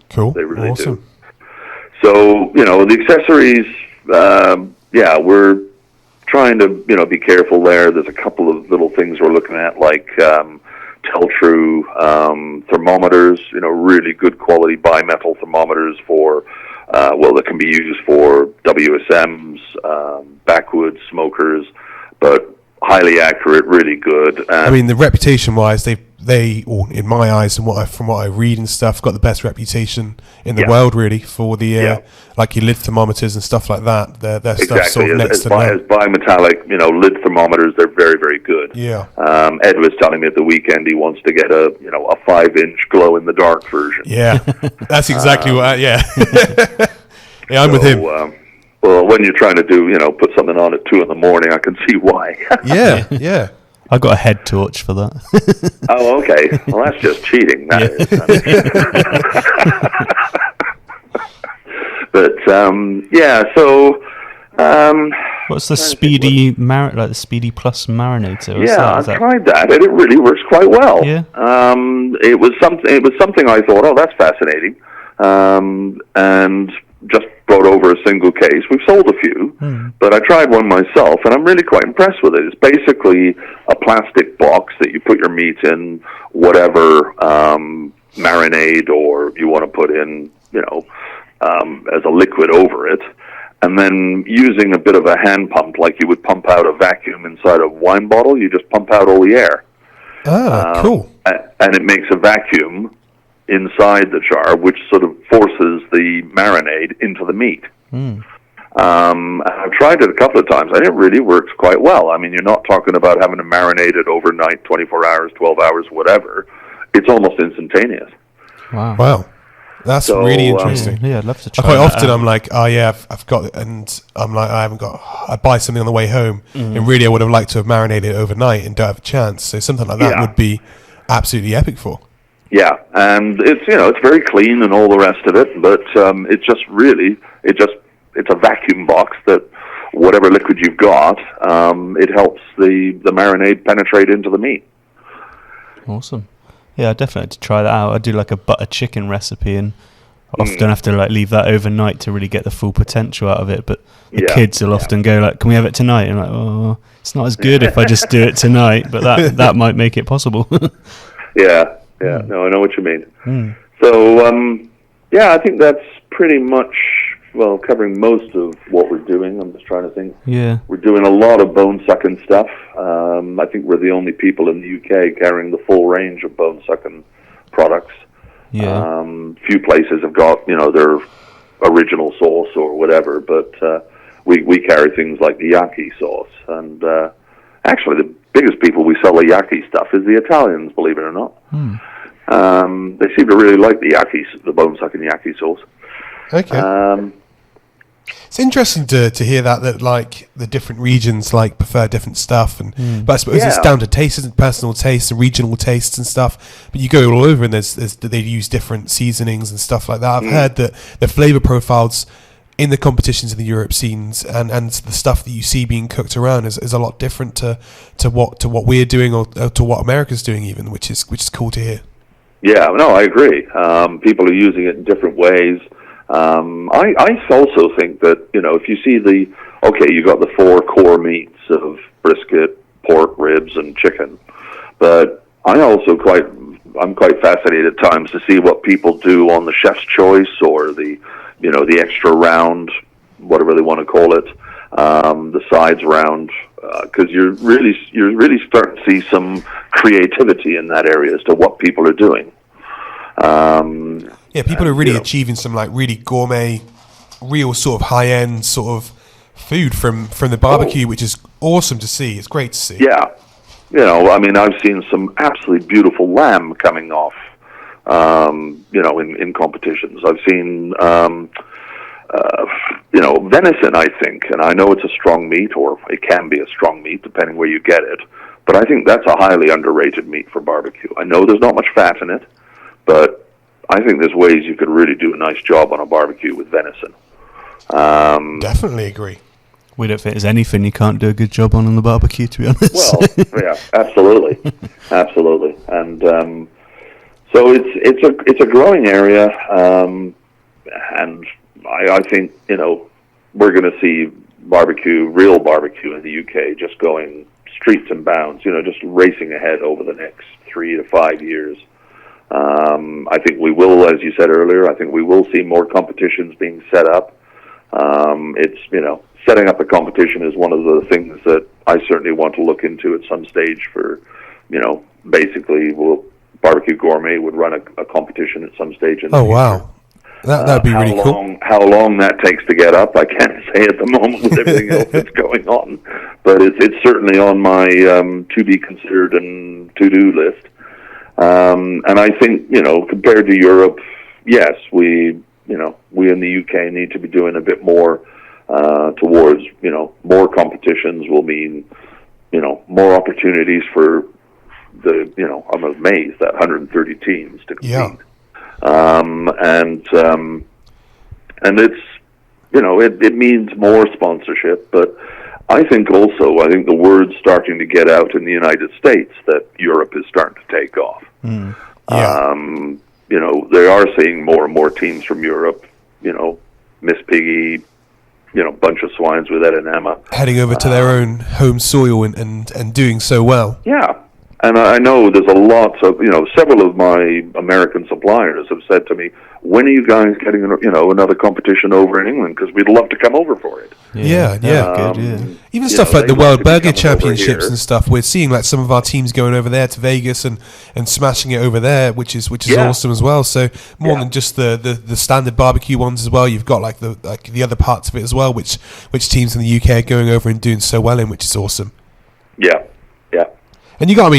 Cool. They really awesome. do. So, the accessories, we're trying to, be careful there. There's a couple of little things we're looking at, like Tell-True thermometers, really good quality bimetal thermometers for, that can be used for WSMs, backwoods smokers, but highly accurate, really good. I mean, the reputation-wise, they, or in my eyes, and from what I read and stuff, got the best reputation in the world, really, for the like your lid thermometers and stuff like that. Their stuff sort of next to none. As bimetallic, lid thermometers, they're very, very good. Yeah. Ed was telling me at the weekend he wants to get a 5-inch glow-in-the-dark version. Yeah, that's exactly what. Yeah, I'm with him. Well, when you're trying to put something on at 2 a.m, I can see why. Yeah. I got a head torch for that. Oh, okay. Well, that's just cheating. That is. But So. What's the speedy the Speedy Plus marinator? I've tried that, and it really works quite well. Yeah. It was something I thought, oh, that's fascinating, and just brought over a single case. We've sold a few, but I tried one myself, and I'm really quite impressed with it. It's basically a plastic box that you put your meat in, whatever marinade or you want to put in, as a liquid over it, and then using a bit of a hand pump, like you would pump out a vacuum inside a wine bottle, you just pump out all the air. Cool. And it makes a vacuum inside the jar, which sort of forces the marinade into the meat. I've tried it a couple of times, and it really works quite well. I mean, you're not talking about having to marinate it overnight, 24 hours, 12 hours, whatever. It's almost instantaneous. Wow. That's really interesting. Yeah, I'd love to try. Quite often I'm like, oh yeah, I've got it, and I'm like, I haven't got. I buy something on the way home, and really I would have liked to have marinated it overnight and don't have a chance. So something like that would be absolutely epic for. Yeah, and it's it's very clean and all the rest of it, but it's just really it's a vacuum box that whatever liquid you've got, it helps the marinade penetrate into the meat. Awesome. Yeah, I definitely have to try that out. I do like a butter chicken recipe, and often have to leave that overnight to really get the full potential out of it. But the kids will often go like, "Can we have it tonight?" And I'm like, "Oh, it's not as good if I just do it tonight." But that might make it possible. Yeah. No, I know what you mean. So, I think that's pretty much covering most of what we're doing. I'm just trying to think. Yeah, we're doing a lot of bone-sucking stuff. I think we're the only people in the UK carrying the full range of bone-sucking products. Yeah. Few places have got their original sauce or whatever, but we carry things like the yaki sauce, and actually the biggest people we sell the yaki stuff is the Italians, believe it or not. They seem to really like the bone-sucking yaki sauce. Okay. It's interesting to hear that like the different regions prefer different stuff, but I suppose it's down to tastes and personal tastes and regional tastes and stuff. But you go all over and they use different seasonings and stuff like that. I've heard that the flavor profiles in the competitions in the Europe scenes and the stuff that you see being cooked around is a lot different to what we're doing or to what America's doing even, which is cool to hear. Yeah, no, I agree. People are using it in different ways. I also think that, if you see you got the 4 core meats of brisket, pork, ribs, and chicken, but I'm quite fascinated at times to see what people do on the chef's choice or the extra round, whatever they want to call it, the sides round, because you're really starting to see some creativity in that area as to what people are doing. People are really achieving some really gourmet, real sort of high-end sort of food from the barbecue, which is awesome to see. It's great to see. Yeah. I've seen some absolutely beautiful lamb coming off, in competitions. I've seen, venison, I think, and I know it's a strong meat, or it can be a strong meat, depending where you get it, but I think that's a highly underrated meat for barbecue. I know there's not much fat in it, but I think there's ways you could really do a nice job on a barbecue with venison. Definitely agree. We don't think there's anything you can't do a good job on the barbecue, to be honest. Well, yeah, absolutely, and so it's a growing area, and I think we're going to see real barbecue in the UK, just going streets and bounds, just racing ahead over the next 3 to 5 years. I think we will, as you said earlier, I think we will see more competitions being set up. It's, setting up a competition is one of the things that I certainly want to look into at some stage for, basically, BBQ Gourmet would run a competition at some stage in the future. Wow. That'd be really cool. How long that takes to get up, I can't say at the moment with everything else that's going on. But it's certainly on my to be considered and to-do list. And I think, compared to Europe, yes, we in the UK need to be doing a bit more towards, more competitions will mean, more opportunities for I'm amazed that 130 teams to compete. Yeah. And it's, it means more sponsorship, but I think the word's starting to get out in the United States that Europe is starting to take off. Yeah. They are seeing more and more teams from Europe, Miss Piggy, bunch of swines with Ed and Emma. Heading over to their own home soil and doing so well. Yeah. And I know there's a lot of, several of my American suppliers have said to me, when are you guys getting, another competition over in England? Because we'd love to come over for it. Yeah. Good, yeah. Even stuff like the World Burger Championships and stuff. We're seeing like some of our teams going over there to Vegas and smashing it over there, which is awesome as well. So more than just the standard barbecue ones as well. You've got like the other parts of it as well, which teams in the UK are going over and doing so well in, which is awesome. Yeah. And you got,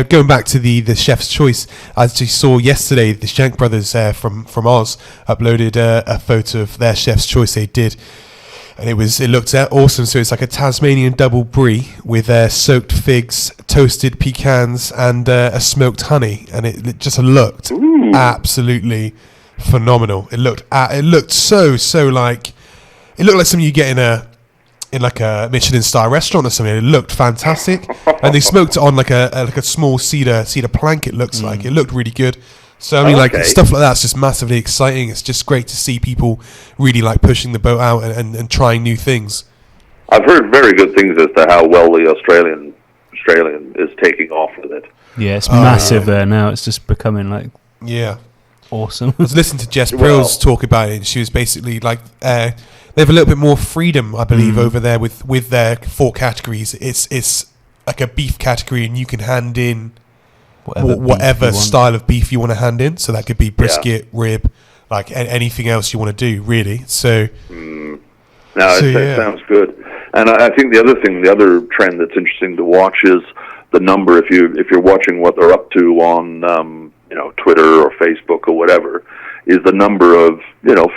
going back to the Chef's Choice, I actually saw yesterday the Shank brothers from Oz uploaded a photo of their Chef's Choice they did, and it looked awesome. So it's like a Tasmanian double brie with soaked figs, toasted pecans, and a smoked honey, and it just looked absolutely phenomenal. It looked so like it looked like something you get in like a Michelin star restaurant or something. It looked fantastic, and they smoked it on like a small cedar plank. It looks like it looked really good. So stuff like that's just massively exciting. It's just great to see people really like pushing the boat out and trying new things. I've heard very good things as to how well the Australian is taking off with it. Yeah, it's massive there now. It's just becoming awesome. I was listening to Jess Prills talk about it, and she was basically like, they have a little bit more freedom, I believe, over there with their 4 categories. It's like a beef category, and you can hand in whatever style of beef you want to hand in. So that could be brisket, rib, like anything else you want to do, really. So, it sounds good. And I think the other trend that's interesting to watch is the number. If you're watching what they're up to on Twitter or Facebook or whatever, is the number of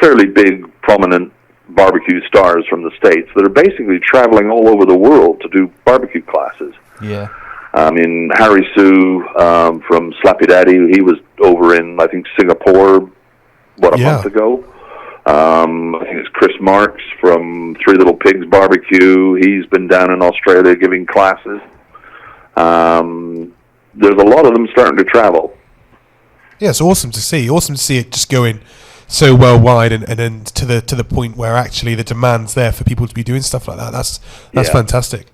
fairly big, prominent barbecue stars from the States that are basically traveling all over the world to do barbecue classes. Yeah. Harry Sue from Slappy Daddy, he was over in, I think, Singapore, a month ago. I think it's Chris Marks from Three Little Pigs Barbecue. He's been down in Australia giving classes. There's a lot of them starting to travel. Yeah, it's awesome to see. Awesome to see it just going so worldwide, and then to the point where actually the demand's there for people to be doing stuff like that. That's fantastic.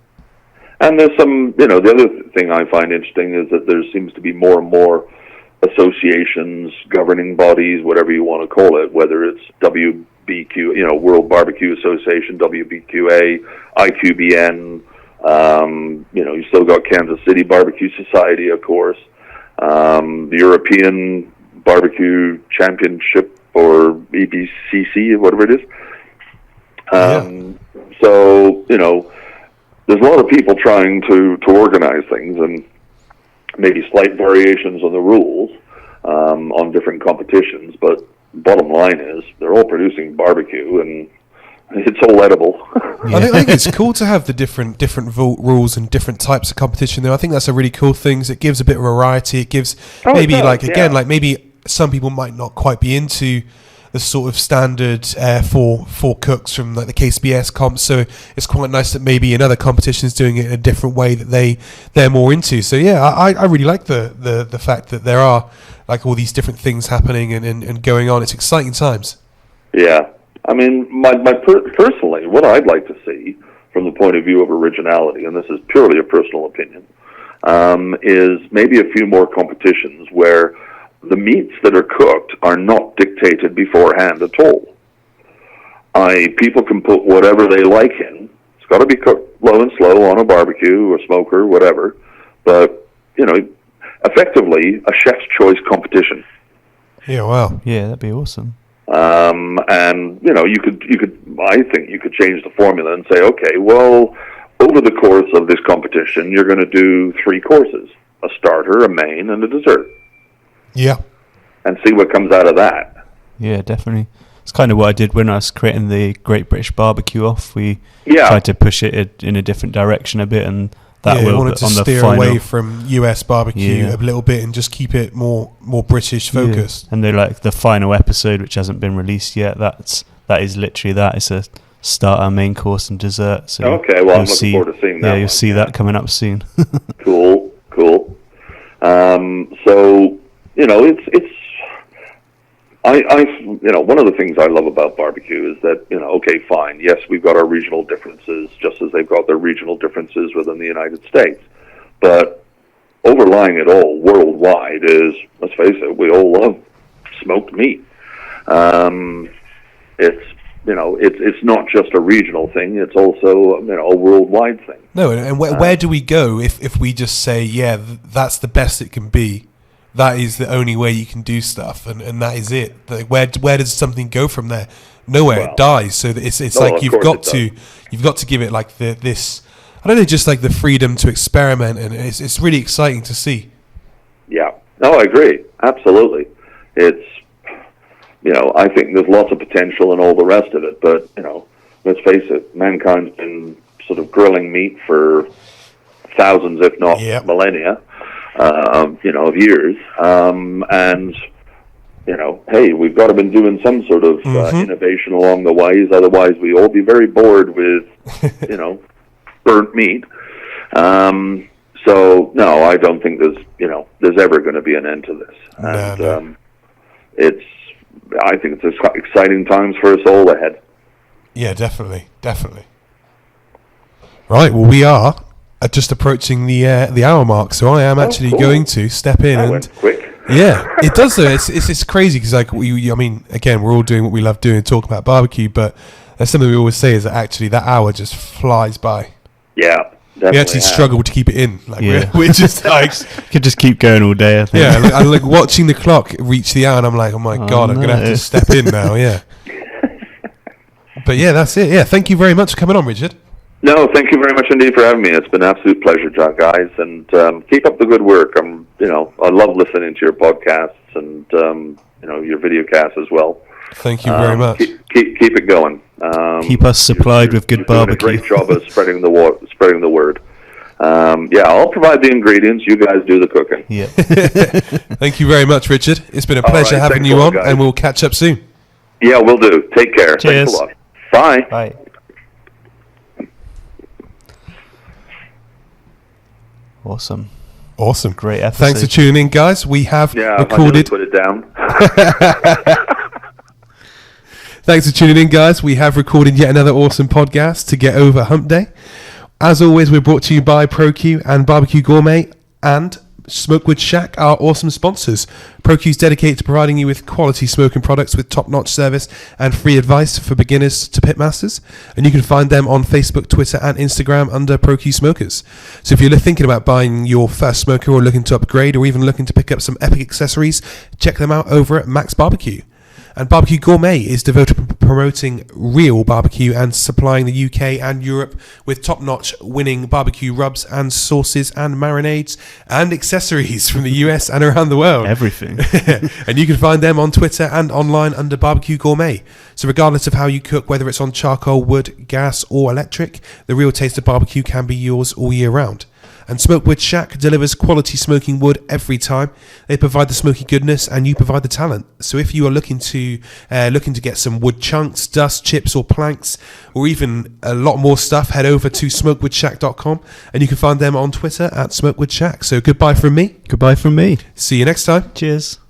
And there's some, the other thing I find interesting is that there seems to be more and more associations, governing bodies, whatever you want to call it, whether it's WBQ, World Barbecue Association, WBQA, IQBN, you still got Kansas City Barbecue Society, of course, the European Barbecue Championship, or EBCC, whatever it is. So, there's a lot of people trying to organize things, and maybe slight variations on the rules on different competitions, but bottom line is they're all producing barbecue, and it's all edible. I think it's cool to have the different rules and different types of competition, though. I think that's a really cool thing. It gives a bit of variety. It gives maybe some people might not quite be into the sort of standard for cooks from like the KCBS comps, so it's quite nice that maybe another competition is doing it in a different way that they're more into. So I really like the fact that there are like all these different things happening and going on. It's exciting times. Yeah, personally, what I'd like to see from the point of view of originality, and this is purely a personal opinion, is maybe a few more competitions where the meats that are cooked are not dictated beforehand at all. People can put whatever they like in. It's got to be cooked low and slow on a barbecue or smoker, whatever. But, effectively a chef's choice competition. Yeah, wow. Yeah, that'd be awesome. And I think you could change the formula and say, okay, well, over the course of this competition, you're going to do 3 courses: a starter, a main, and a dessert. Yeah. And see what comes out of that. Yeah, definitely. It's kind of what I did when I was creating the Great British Barbecue Off. We tried to push it in a different direction a bit, and that will wanted to steer away from US barbecue a little bit and just keep it more British focused. Yeah. And the final episode, which hasn't been released yet, that is literally that. It's a starter, main course, and dessert. So okay, well, I'm looking forward to seeing that. Yeah, you'll see that coming up soon. Cool. So it's. One of the things I love about barbecue is that, okay, fine, yes, we've got our regional differences, just as they've got their regional differences within the United States. But overlying it all, worldwide, is, let's face it, we all love smoked meat. It's not just a regional thing, it's also, a worldwide thing. No, and where do we go if we just say, yeah, that's the best it can be? That is the only way you can do stuff, and that is it. Where does something go from there? Nowhere. It dies. So it's like you've got to give it like this. I don't know, just like the freedom to experiment, and it's really exciting to see. Yeah. No, I agree. Absolutely. It's I think there's lots of potential and all the rest of it, but let's face it, mankind's been sort of grilling meat for thousands, if not millennia. Of years, and hey, we've got to been doing some sort of innovation along the ways. Otherwise, we all be very bored with, burnt meat. So no, I don't think there's ever going to be an end to this. And I think it's exciting times for us all ahead. Yeah, definitely. Right, well, we are just approaching the hour mark, so I am actually going to step in. That went quick. Yeah, it does though. It's crazy because again, we're all doing what we love doing, talking about barbecue, but that's something we always say is that actually that hour just flies by. Yeah, definitely. We actually struggle to keep it in. We're just like could just keep going all day. I think. Yeah, I'm like watching the clock reach the hour, and I'm like, oh my god, I'm gonna have to step in now. Yeah. But yeah, that's it. Yeah, thank you very much for coming on, Richard. No, thank you very much indeed for having me. It's been an absolute pleasure, guys, and keep up the good work. I love listening to your podcasts and your video casts as well. Thank you very much. Keep it going. Keep us supplied with good barbecue. Doing a great job of spreading the word. I'll provide the ingredients. You guys do the cooking. Yeah. Thank you very much, Richard. It's been a pleasure having you on, guys. And we'll catch up soon. Yeah, we'll do. Take care. Cheers. Thanks a lot. Bye. Bye. Awesome. Great episode. Thanks for tuning in, guys. We have recorded. Put it down. Thanks for tuning in, guys. We have recorded yet another awesome podcast to get over Hump Day. As always, we're brought to you by ProQ and BBQ Gourmet and Smokewood Shack, our awesome sponsors. ProQ is dedicated to providing you with quality smoking products with top-notch service and free advice for beginners to pitmasters. And you can find them on Facebook, Twitter, and Instagram under ProQ Smokers. So if you're thinking about buying your first smoker or looking to upgrade or even looking to pick up some epic accessories, check them out over at Max Barbecue. And BBQ Gourmet is devoted to promoting real barbecue and supplying the UK and Europe with top-notch winning barbecue rubs and sauces and marinades and accessories from the US and around the world. Everything. And you can find them on Twitter and online under BBQ Gourmet. So regardless of how you cook, whether it's on charcoal, wood, gas or electric, the real taste of barbecue can be yours all year round. And Smokewood Shack delivers quality smoking wood every time. They provide the smoky goodness and you provide the talent. So if you are looking to get some wood chunks, dust, chips or planks, or even a lot more stuff, head over to smokewoodshack.com and you can find them on Twitter at Smokewood Shack. So goodbye from me. Goodbye from me. See you next time. Cheers.